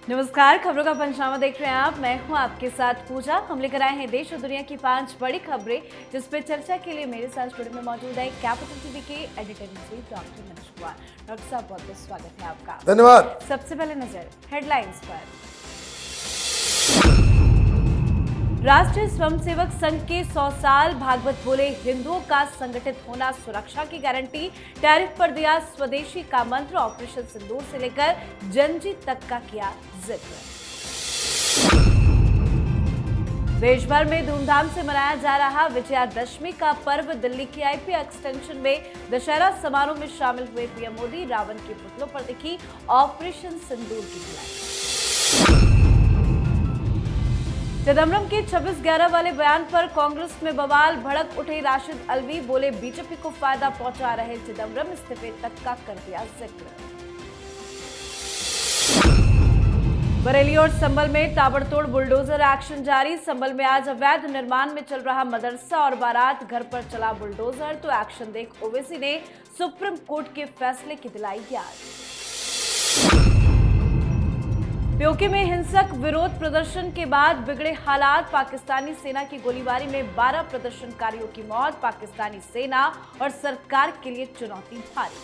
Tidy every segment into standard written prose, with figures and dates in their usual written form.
नमस्कार, खबरों का पंचनामा देख रहे हैं आप। मैं हूं आपके साथ पूजा। हम लेकर आए हैं देश और दुनिया की 5 बड़ी खबरें, जिस पर चर्चा के लिए मेरे साथ स्टूडियो में मौजूद है कैपिटल टीवी के editor in chief doctor Manish Kumar. Doctor साहब, बहुत बहुत स्वागत है आपका। धन्यवाद। सबसे पहले नजर हेडलाइंस पर। राष्ट्रीय स्वयंसेवक संघ के 100 साल, भागवत बोले हिंदुओं का संगठित होना सुरक्षा की गारंटी। टैरिफ पर दिया स्वदेशी का मंत्र, ऑपरेशन सिंदूर से लेकर जनजीत तक का किया जिक्र। देश भर में धूमधाम से मनाया जा रहा विजयादशमी का पर्व। दिल्ली की आईपी एक्सटेंशन में दशहरा समारोह में शामिल हुए पीएम मोदी। रावण के पुतलों पर दिखी ऑपरेशन सिंदूर की झलक। चिदम्बरम के 26/11 वाले बयान पर कांग्रेस में बवाल, भड़क उठे राशिद अल्वी। बोले बीजेपी को फायदा पहुंचा रहे चिदम्बरम, इस्तीफे तक का कर दिया जिक्र। बरेली और संभल में ताबड़तोड़ बुलडोजर एक्शन जारी। संभल में आज अवैध निर्माण में चल रहा मदरसा और बारात घर पर चला बुलडोजर, तो एक्शन देख ओवैसी ने सुप्रीम कोर्ट के फैसले की दिलाई याद। पीओके में हिंसक विरोध प्रदर्शन के बाद बिगड़े हालात। पाकिस्तानी सेना की गोलीबारी में 12 प्रदर्शनकारियों की मौत। पाकिस्तानी सेना और सरकार के लिए चुनौती भारी।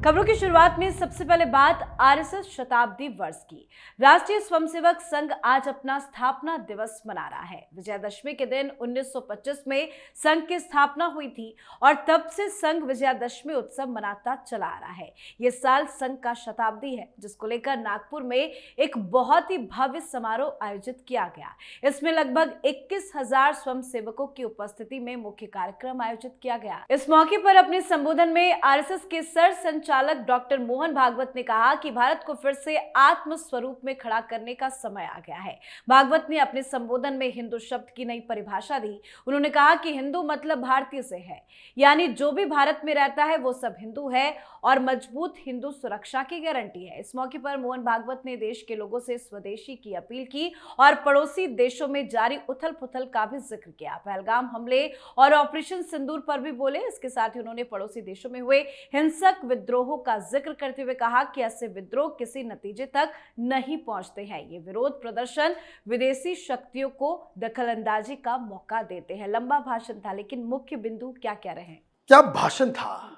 खबरों की शुरुआत में सबसे पहले बात आरएसएस शताब्दी वर्ष की। राष्ट्रीय स्वयंसेवक संघ आज अपना स्थापना दिवस मना रहा है। विजयादशमी के दिन 1925 में संघ की स्थापना हुई थी और तब से संघ विजयादशमी उत्सव मनाता चला आ रहा है। ये साल संघ का शताब्दी है, जिसको लेकर नागपुर में एक बहुत ही भव्य समारोह आयोजित किया गया। इसमें लगभग 21,000 स्वयंसेवकों की उपस्थिति में मुख्य कार्यक्रम आयोजित किया गया। इस मौके पर अपने संबोधन में आरएसएस के संचालक डॉक्टर मोहन भागवत ने कहा कि भारत को फिर से आत्म स्वरूप में खड़ा करने का समय आ गया है। भागवत ने अपने संबोधन में हिंदू शब्द की नई परिभाषा दी। उन्होंने कहा कि हिंदू मतलब भारतीय से है, यानी जो भी भारत में रहता है वो सब हिंदू है और मजबूत हिंदू सुरक्षा की गारंटी है। इस मौके पर मोहन भागवत ने देश के लोगों से स्वदेशी की अपील की और पड़ोसी देशों में जारी उथल पुथल का भी जिक्र किया। पहलगाम हमले और ऑपरेशन सिंदूर पर भी बोले। इसके साथ ही उन्होंने पड़ोसी देशों में हुए हिंसक विद्रोहों का जिक्र करते हुए कहा कि ऐसे विद्रोह किसी नतीजे तक नहीं पहुंचते हैं। ये विरोध प्रदर्शन विदेशी शक्तियों को दखलंदाजी का मौका देते हैं। लंबा भाषण था, लेकिन मुख्य बिंदु क्या क्या रहे? क्या भाषण था।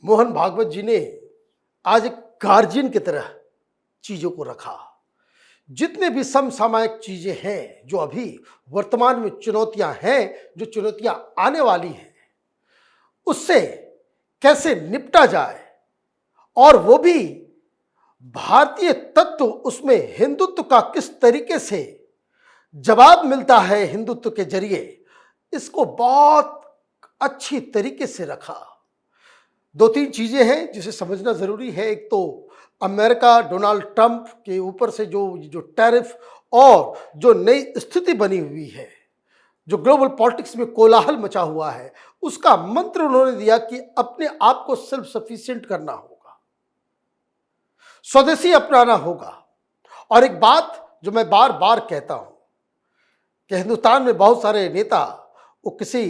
मोहन भागवत जी ने आज एक गार्जियन की तरह चीजों को रखा। जितने भी समसामयिक चीजें हैं, जो अभी वर्तमान में चुनौतियां हैं, जो चुनौतियां आने वाली हैं, उससे कैसे निपटा जाए, और वो भी भारतीय तत्व, उसमें हिंदुत्व का किस तरीके से जवाब मिलता है हिंदुत्व के जरिए, इसको बहुत अच्छी तरीके से रखा। 2-3 चीजें हैं जिसे समझना जरूरी है। एक तो अमेरिका, डोनाल्ड ट्रंप के ऊपर से जो टैरिफ और जो नई स्थिति बनी हुई है, जो ग्लोबल पॉलिटिक्स में कोलाहल मचा हुआ है, उसका मंत्र उन्होंने दिया कि अपने आप को सेल्फ सफिशिएंट करना होगा, स्वदेशी अपनाना होगा। और एक बात जो मैं बार बार कहता हूं कि हिंदुस्तान में बहुत सारे नेता वो किसी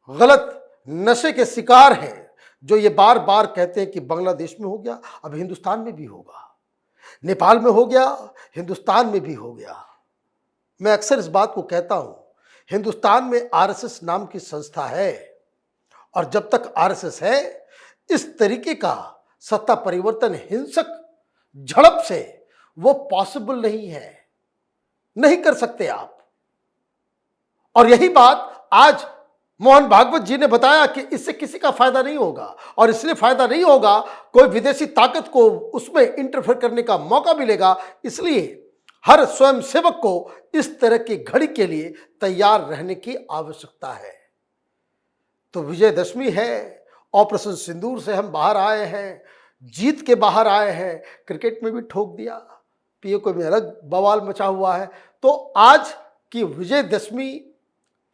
गलत नशे के शिकार हैं, जो ये बार बार कहते हैं कि बांग्लादेश में हो गया, अब हिंदुस्तान में भी होगा, नेपाल में हो गया, हिंदुस्तान में भी हो गया। मैं अक्सर इस बात को कहता हूं, हिंदुस्तान में आरएसएस नाम की संस्था है, और जब तक आरएसएस है, इस तरीके का सत्ता परिवर्तन हिंसक झड़प से वो पॉसिबल नहीं है, नहीं कर सकते आप। और यही बात आज मोहन भागवत जी ने बताया कि इससे किसी का फायदा नहीं होगा, और इसलिए फायदा नहीं होगा, कोई विदेशी ताकत को उसमें इंटरफेयर करने का मौका मिलेगा। इसलिए हर स्वयंसेवक को इस तरह की घड़ी के लिए तैयार रहने की आवश्यकता है। तो विजयदशमी है, ऑपरेशन सिंदूर से हम बाहर आए हैं, जीत के बाहर आए हैं। क्रिकेट में भी ठोक दिया, पीओके में अलग बवाल मचा हुआ है। तो आज की विजयदशमी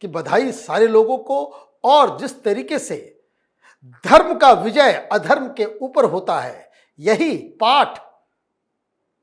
की बधाई सारे लोगों को। और जिस तरीके से धर्म का विजय अधर्म के ऊपर होता है, यही पाठ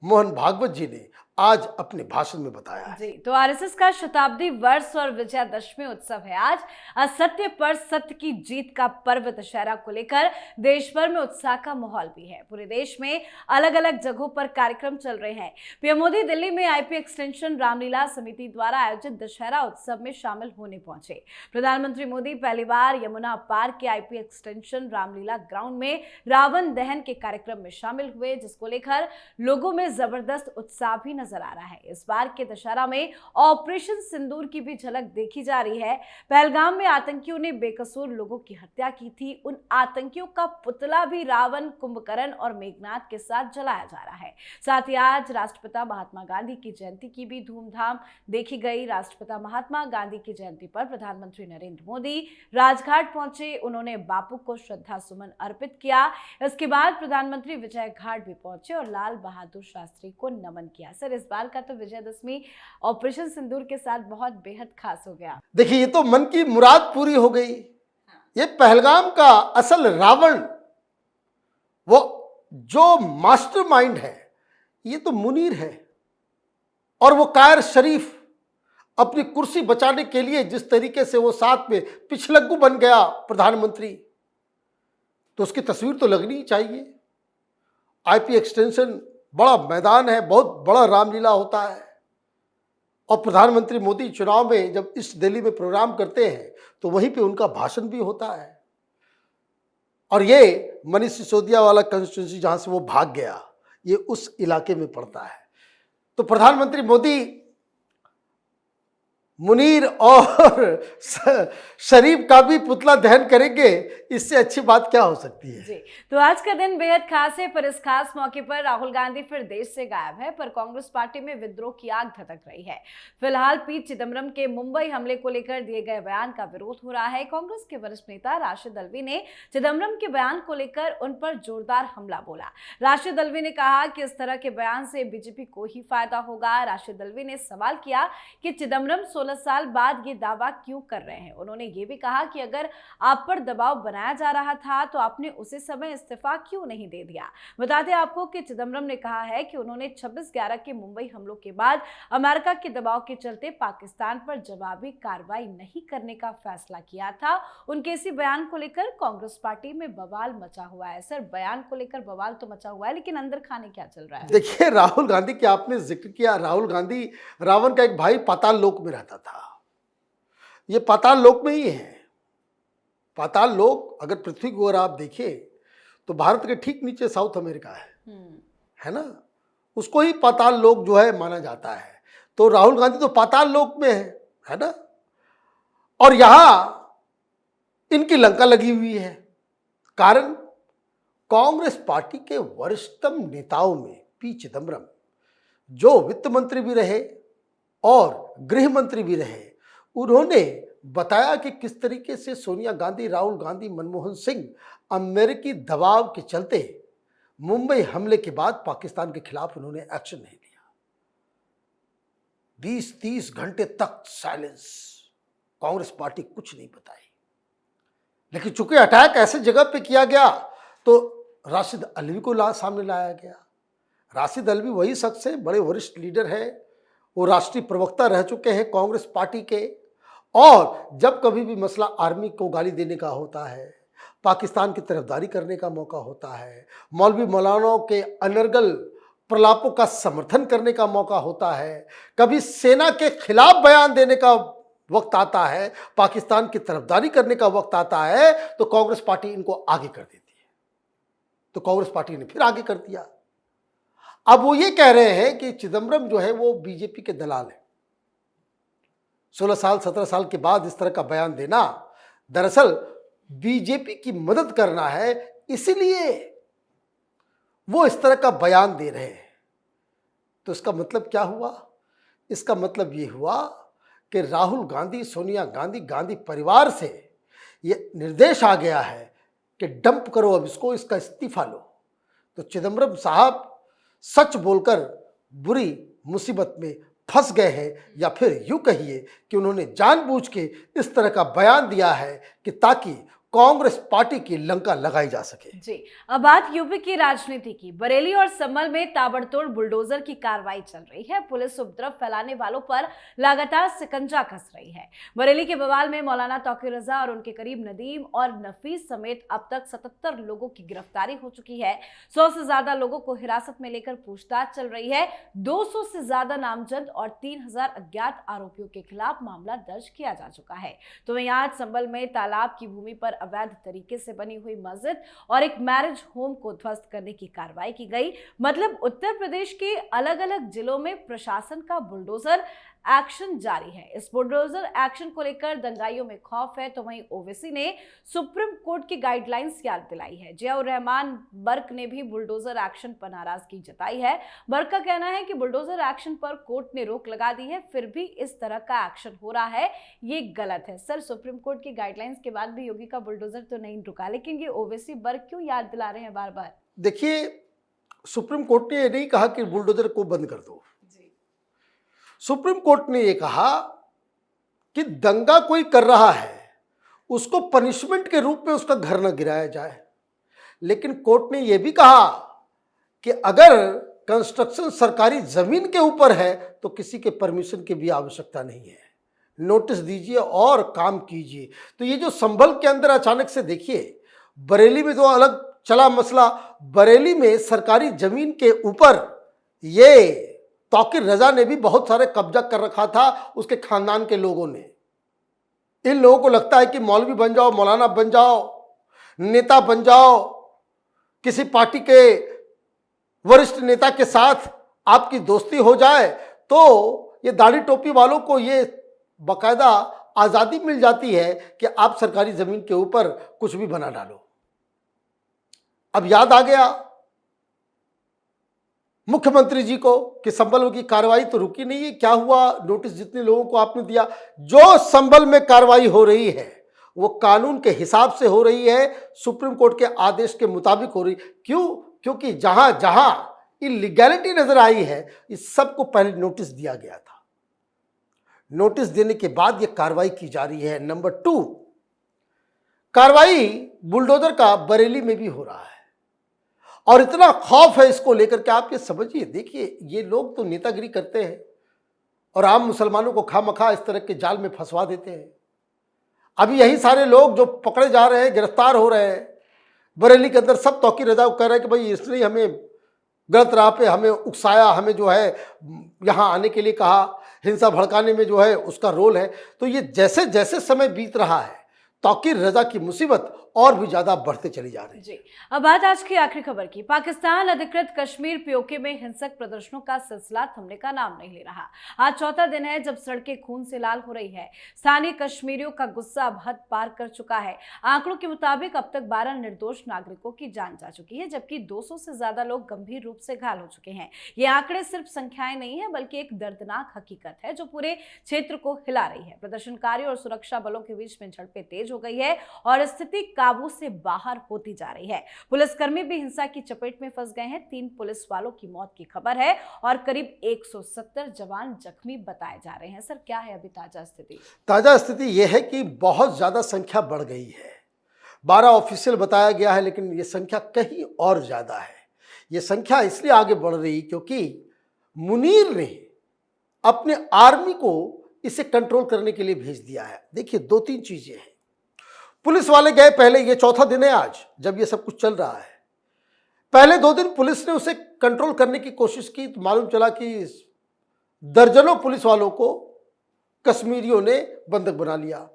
मोहन भागवत जी ने आज अपने भाषण में बताया है। जी, तो आरएसएस का शताब्दी वर्ष और विजयादशमी उत्सव है आज। असत्य पर सत्य की जीत का पर्व दशहरा को लेकर देश भर में उत्साह का माहौल भी है। पूरे देश में अलग अलग जगहों पर कार्यक्रम चल रहे हैं। पीएम मोदी दिल्ली में आईपी एक्सटेंशन रामलीला समिति द्वारा आयोजित दशहरा उत्सव में शामिल होने पहुंचे। प्रधानमंत्री मोदी पहली बार यमुना पार के आईपी एक्सटेंशन रामलीला ग्राउंड में रावण दहन के कार्यक्रम में शामिल हुए, जिसको लेकर लोगों में जबरदस्त उत्साह भी नजर आ रहा है। इस बार के दशहरा में ऑपरेशन सिंदूर की भी झलक देखी जा रही है। पहलगाम में आतंकियों ने बेकसूर लोगों की हत्या की थी। उन आतंकियों का पुतला भी रावण, कुंभकर्ण और मेघनाथ के साथ जलाया जा रहा है। साथ ही आज राष्ट्रपिता महात्मा गांधी की जयंती की भी धूमधाम देखी गई। राष्ट्रपिता महात्मा गांधी की जयंती पर प्रधानमंत्री नरेंद्र मोदी राजघाट पहुंचे। उन्होंने बापू को श्रद्धा सुमन अर्पित किया। इसके बाद प्रधानमंत्री विजय घाट भी पहुंचे और लाल बहादुर शास्त्री को नमन किया। सर, इस बार का तो विजयदशमी ऑपरेशन सिंदूर के साथ बहुत बेहद खास हो गया। देखिए, ये तो मन की मुराद पूरी हो गई। ये पहलगाम का असल रावण, वो जो मास्टरमाइंड है, ये तो मुनीर है। और वो कायर शरीफ अपनी कुर्सी बचाने के लिए जिस तरीके से वो साथ में पिछलग्गू बन गया प्रधानमंत्री, तो उसकी तस्वीर तो लगनी ही चाहिए। आईपी एक्सटेंशन बड़ा मैदान है, बहुत बड़ा रामलीला होता है। और प्रधानमंत्री मोदी चुनाव में जब इस दिल्ली में प्रोग्राम करते हैं तो वहीं पे उनका भाषण भी होता है। और ये मनीष सिसोदिया वाला कंस्टिट्यूंसी जहां से वो भाग गया, ये उस इलाके में पड़ता है। तो प्रधानमंत्री मोदी मुनीर और शरीफ का भी पुतला दहन करेंगे, इससे अच्छी बात क्या हो सकती है। जी, तो आज का दिन बेहद खास है, पर इस खास मौके पर राहुल गांधी फिर देश से गायब है, पर कांग्रेस पार्टी में विद्रोह की आग धधक रही है। फिलहाल पी चिदम्बरम के मुंबई हमले को लेकर दिए गए बयान का विरोध हो रहा है। कांग्रेस के वरिष्ठ नेता राशिद अल्वी ने चिदम्बरम के बयान को लेकर उन पर जोरदार हमला बोला। राशिद अल्वी ने कहा कि इस तरह के बयान से बीजेपी को ही फायदा होगा। राशिद अल्वी ने सवाल किया कि चिदम्बरम 16 साल बाद ये दावा क्यों कर रहे हैं। उन्होंने ये भी कहा कि अगर आप पर दबाव बनाया जा रहा था तो आपने उसी समय इस्तीफा क्यों नहीं दे दिया। बता दें आपको कि चिदम्बरम ने कहा है कि उन्होंने 26/11 के मुंबई हमलों के बाद अमेरिका के दबाव के चलते पाकिस्तान पर जवाबी कार्रवाई नहीं करने का फैसला किया था। उनके इसी बयान को लेकर कांग्रेस पार्टी में बवाल मचा हुआ है। सर, बयान को लेकर बवाल तो मचा हुआ है, लेकिन अंदर खाने क्या चल रहा है? देखिए, राहुल गांधी की आपने जिक्र किया। राहुल गांधी रावण का एक भाई पाताल लोक में रहता था। ये पाताल लोक में ही है। पाताल लोक अगर पृथ्वी को अगर आप देखिए तो भारत के ठीक नीचे साउथ अमेरिका है ना, उसको ही पाताल लोक जो है माना जाता है। तो राहुल गांधी तो पाताल लोक में है ना। और यहां इनकी लंका लगी हुई है। कारण कांग्रेस पार्टी के वरिष्ठतम नेताओं में पी चिदम्बरम, जो वित्त मंत्री भी रहे और गृह मंत्री भी रहे, उन्होंने बताया कि किस तरीके से सोनिया गांधी, राहुल गांधी, मनमोहन सिंह अमेरिकी दबाव के चलते मुंबई हमले के बाद पाकिस्तान के खिलाफ उन्होंने एक्शन नहीं लिया। 20-30 घंटे तक साइलेंस, कांग्रेस पार्टी कुछ नहीं बताई। लेकिन चूंकि अटैक ऐसे जगह पे किया गया तो राशिद अल्वी को सामने लाया गया। राशिद अल्वी वही शख्स है, बड़े वरिष्ठ लीडर है, वो राष्ट्रीय प्रवक्ता रह चुके हैं कांग्रेस पार्टी के। और जब कभी भी मसला आर्मी को गाली देने का होता है, पाकिस्तान की तरफदारी करने का मौका होता है, मौलवी मौलानाओं के अनर्गल प्रलापों का समर्थन करने का मौका होता है, कभी सेना के खिलाफ बयान देने का वक्त आता है, पाकिस्तान की तरफदारी करने का वक्त आता है, तो कांग्रेस पार्टी इनको आगे कर देती है। तो कांग्रेस पार्टी ने फिर आगे कर दिया। अब वो ये कह रहे हैं कि चिदम्बरम जो है वो बीजेपी के दलाल है। 16 साल 17 साल के बाद इस तरह का बयान देना दरअसल बीजेपी की मदद करना है, इसलिए वो इस तरह का बयान दे रहे हैं। तो इसका मतलब क्या हुआ? इसका मतलब ये हुआ कि राहुल गांधी, सोनिया गांधी, गांधी परिवार से ये निर्देश आ गया है कि डंप करो अब इसको, इसका इस्तीफा लो। तो चिदम्बरम साहब सच बोलकर बुरी मुसीबत में फंस गए हैं, या फिर यूं कहिए कि उन्होंने जानबूझ के इस तरह का बयान दिया है कि ताकि कांग्रेस पार्टी की लंका लगाई जा सके। जी, अब बात यूपी की राजनीति की। बरेली और संभल में ताबड़तोड़ बुलडोजर की कार्रवाई चल रही है। पुलिस उपद्रव फैलाने वालों पर लगातार शिकंजा कस रही है। बरेली के बवाल में मौलाना तौकीर रजा और उनके करीब नदीम और नफीस समेत अब तक 77 लोगों की गिरफ्तारी हो चुकी है। 100 से ज्यादा लोगों को हिरासत में लेकर पूछताछ चल रही है। 200 से ज्यादा नामजद और 3000 अज्ञात आरोपियों के खिलाफ मामला दर्ज किया जा चुका है। तो वहीं आज संभल में तालाब की भूमि पर अवैध तरीके से बनी हुई मस्जिद और एक मैरिज होम को ध्वस्त करने की कार्रवाई की गई। मतलब उत्तर प्रदेश के अलग अलग जिलों में प्रशासन का बुलडोजर एक्शन जारी है। इस बुलडोजर एक्शन को लेकर दंगाइयों में खौफ है। तो वहीं ओवैसी ने सुप्रीम कोर्ट की गाइडलाइंस याद दिलाई है। जियाउर रहमान बर्क ने भी बुलडोजर एक्शन पर नाराजगी जताई है। बर्क का कहना है कि बुलडोजर एक्शन पर कोर्ट ने रोक लगा दी है, फिर भी इस तरह का एक्शन हो रहा है, ये गलत है। सर, सुप्रीम कोर्ट की गाइडलाइंस के बाद भी योगी का बुलडोजर तो नहीं रुका, लेकिन ये ओवैसी बर्क क्यों याद दिला रहे हैं बार बार? देखिए, सुप्रीम कोर्ट ने ये नहीं कहा कि बुलडोजर को बंद कर दो। सुप्रीम कोर्ट ने यह कहा कि दंगा कोई कर रहा है उसको पनिशमेंट के रूप में उसका घर न गिराया जाए। लेकिन कोर्ट ने यह भी कहा कि अगर कंस्ट्रक्शन सरकारी जमीन के ऊपर है तो किसी के परमिशन की भी आवश्यकता नहीं है, नोटिस दीजिए और काम कीजिए। तो ये जो संभल के अंदर अचानक से देखिए, बरेली में तो अलग चला मसला। बरेली में सरकारी जमीन के ऊपर ये तौकीर रजा ने भी बहुत सारे कब्जा कर रखा था, उसके खानदान के लोगों ने। इन लोगों को लगता है कि मौलवी बन जाओ, मौलाना बन जाओ, नेता बन जाओ, किसी पार्टी के वरिष्ठ नेता के साथ आपकी दोस्ती हो जाए तो ये दाढ़ी टोपी वालों को ये बाकायदा आज़ादी मिल जाती है कि आप सरकारी जमीन के ऊपर कुछ भी बना डालो। अब याद आ गया मुख्यमंत्री जी को कि संभल की कार्रवाई तो रुकी नहीं है। क्या हुआ? नोटिस जितने लोगों को आपने दिया, जो संभल में कार्रवाई हो रही है वो कानून के हिसाब से हो रही है, सुप्रीम कोर्ट के आदेश के मुताबिक हो रही। क्यों? क्योंकि जहां जहां इलीगैलिटी नजर आई है इस सबको पहले नोटिस दिया गया था। नोटिस देने के बाद ये कार्रवाई की जा रही है। नंबर 2, कार्रवाई बुलडोजर का बरेली में भी हो रहा है और इतना खौफ है इसको लेकर के आप ये समझिए। देखिए, ये लोग तो नेतागिरी करते हैं और आम मुसलमानों को खामखा इस तरह के जाल में फंसवा देते हैं। अभी यही सारे लोग जो पकड़े जा रहे हैं, गिरफ्तार हो रहे हैं बरेली के अंदर, सब तौकीर रजा को कह रहे हैं कि भाई इसने हमें गलत राह पे हमें उकसाया, हमें जो है यहाँ आने के लिए कहा, हिंसा भड़काने में जो है उसका रोल है। तो ये जैसे जैसे समय बीत रहा है तौकीर रजा की मुसीबत और भी ज्यादा बढ़ते चली जा रही है। जी, अब बात आज की आखिरी खबर की। पाकिस्तान अधिकृत कश्मीर पीओके में हिंसक प्रदर्शनों का सिलसिला थमने का नाम नहीं ले रहा। आज चौथा दिन है जब सड़कें खून से लाल हो रही है। स्थानीय कश्मीरियों का गुस्सा अब हद पार कर चुका है। आंकड़ों के मुताबिक अब तक 12 निर्दोष नागरिकों की जान जा चुकी है, जबकि 200 से ज्यादा लोग गंभीर रूप से घायल हो चुके हैं। ये आंकड़े सिर्फ संख्याएं नहीं है बल्कि एक दर्दनाक हकीकत है जो पूरे क्षेत्र को हिला रही है। प्रदर्शनकारियों और सुरक्षा बलों के बीच में झड़पें तेज हो गई है और स्थिति काबू से बाहर होती जा रही है। पुलिसकर्मी भी हिंसा की चपेट में फंस गए हैं। 3 पुलिस वालों की मौत की खबर है और करीब 170 जवान जख्मी बताए जा रहे हैं। सर, क्या है अभी ताजा स्थिति? ताजा स्थिति यह है कि बहुत ज्यादा संख्या बढ़ गई है। 12 ऑफिशियल बताया गया है, लेकिन ये संख्या कहीं और ज्यादा है। ये संख्या इसलिए आगे बढ़ रही क्योंकि मुनीर ने अपने आर्मी को इसे कंट्रोल करने के लिए भेज दिया है। देखिए, 2-3 चीजें हैं। पुलिस वाले गए, पहले ये चौथा दिन है आज जब ये सब कुछ चल रहा है। पहले 2 दिन पुलिस ने उसे कंट्रोल करने की कोशिश की तो मालूम चला कि दर्जनों पुलिस वालों को कश्मीरियों ने बंधक बना लिया।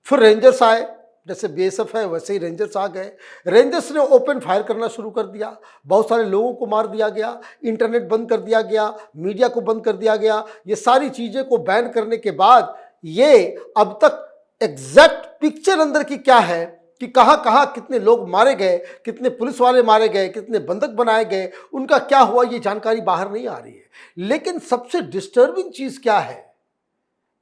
फिर रेंजर्स आए, जैसे बीएसएफ है वैसे ही रेंजर्स आ गए। रेंजर्स ने ओपन फायर करना शुरू कर दिया। बहुत सारे लोगों को मार दिया गया, इंटरनेट बंद कर दिया गया, मीडिया को बंद कर दिया गया। ये सारी चीज़ें को बैन करने के बाद ये अब तक एग्जैक्ट पिक्चर अंदर की क्या है कि कहाँ कहाँ कितने लोग मारे गए, कितने पुलिस वाले मारे गए, कितने बंधक बनाए गए, उनका क्या हुआ, ये जानकारी बाहर नहीं आ रही है। लेकिन सबसे डिस्टर्बिंग चीज़ क्या है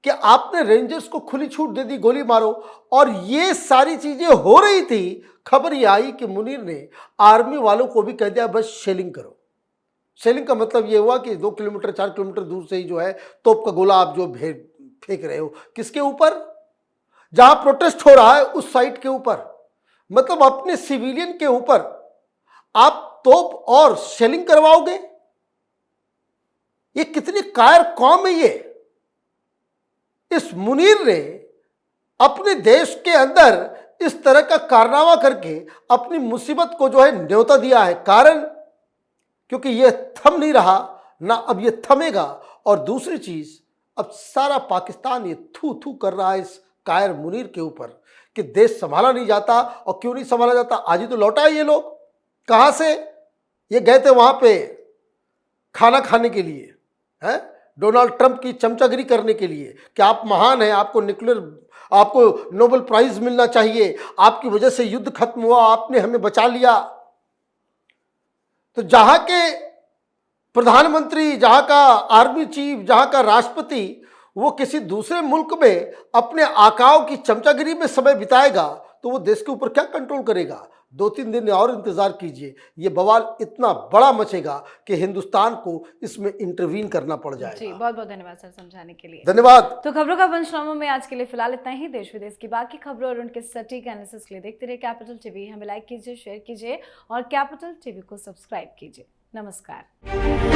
कि आपने रेंजर्स को खुली छूट दे दी, गोली मारो, और ये सारी चीज़ें हो रही थी। खबर ये आई कि मुनीर ने आर्मी वालों को भी कह दिया बस शेलिंग करो। शेलिंग का मतलब ये हुआ कि 2 किलोमीटर 4 किलोमीटर दूर से ही जो है तोप का गोला आप जो फेंक रहे हो, किसके ऊपर? जहां प्रोटेस्ट हो रहा है उस साइट के ऊपर, मतलब अपने सिविलियन के ऊपर आप तोप और शेलिंग करवाओगे? ये कितनी कायर कौम है ये। इस मुनीर ने अपने देश के अंदर इस तरह का कारनामा करके अपनी मुसीबत को जो है न्योता दिया है। कारण क्योंकि ये थम नहीं रहा, ना अब ये थमेगा। और दूसरी चीज, अब सारा पाकिस्तान ये थू थू कर रहा है इस कायर मुनीर के ऊपर कि देश संभाला नहीं जाता। और क्यों नहीं संभाला जाता? आज ही तो लौटा है ये लोग। कहां से? ये गए थे वहां पे खाना खाने के लिए, हैं, डोनाल्ड ट्रंप की चमचागिरी करने के लिए कि आप महान हैं, आपको नोबेल प्राइज मिलना चाहिए, आपकी वजह से युद्ध खत्म हुआ, आपने हमें बचा लिया। तो जहां के प्रधानमंत्री, जहां का आर्मी चीफ, जहां का राष्ट्रपति वो किसी दूसरे मुल्क में अपने आकाओं की चमचागिरी में समय बिताएगा तो वो देश के ऊपर क्या कंट्रोल करेगा? 2-3 दिन और इंतजार कीजिए, ये बवाल इतना बड़ा मचेगा कि हिंदुस्तान को इसमें इंटरवीन करना पड़ जाएगा। जी, बहुत बहुत धन्यवाद सर समझाने के लिए। धन्यवाद। तो खबरों का पंचनामा में आज के लिए फिलहाल इतना ही। देश विदेश की बाकी खबरों और उनके सटीक एनालिसिस के लिए देखते रहिए कैपिटल टीवी। हमें लाइक कीजिए, शेयर कीजिए और कैपिटल टीवी को सब्सक्राइब कीजिए। नमस्कार।